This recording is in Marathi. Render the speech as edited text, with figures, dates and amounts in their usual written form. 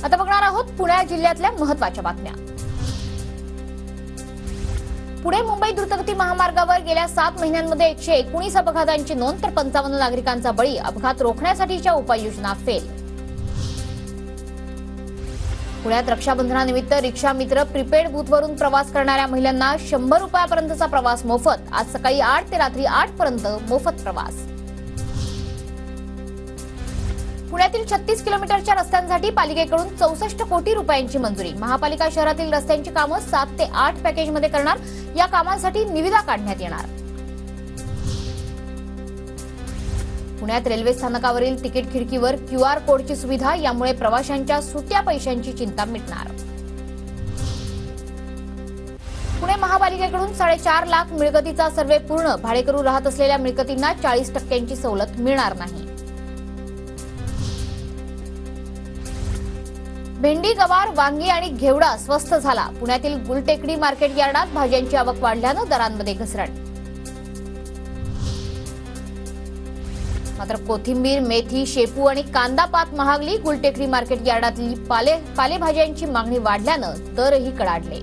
आता बघणार आहोत पुणे जिल्ह्यातल्या महत्त्वाच्या बातम्या। पुणे मुंबई द्रुतगती महामार्गावर गेल्या 7 महिन्यांमध्ये 119 अपघातांची नोंद, तर 55 नागरिकांचा बळी। अपघात रोखण्यासाठीच्या उपाययोजना फेल। पुण्यात रक्षाबंधनानिमित्त रिक्षा मित्र प्रीपेड बूथवरून प्रवास करणाऱ्या महिलांना 100 रुपयापर्यंतचा प्रवास मोफत। आज सकाळी 8 ते रात्री 8 पर्यंत मोफत प्रवास। पुण्यातील 36 किलोमीटरच्या रस्त्यांसाठी पालिकेकडून 64 कोटी रुपयांची मंजुरी। महापालिका शहरातील रस्त्यांची कामं 7 ते 8 पॅकेजमध्ये करणार। या कामांसाठी निविदा काढण्यात येणार। पुण्यात रेल्वे स्थानकावरील तिकीट खिडकीवर QR कोडची सुविधा, यामुळे प्रवाशांच्या सुट्या पैशांची चिंता मिटणार। पुणे महापालिकेकडून 4.5 लाख मिळकतीचा सर्व्हे पूर्ण। भाडेकरू राहत असलेल्या मिळकतींना 40% सवलत मिळणार नाही। भेंडी, गवार, वांगी आणि घेवडा स्वस्त झाला। पुण्यातील गुलटेकडी मार्केट यार्डात भाज्यांची आवक वाढल्यानं दरांमध्ये घसरण। मात्र कोथिंबीर, मेथी, शेपू आणि कांदा पात महागली। गुलटेकडी मार्केट यार्डातली पालेभाज्यांची मागणी वाढल्यानं दरही कडाडले।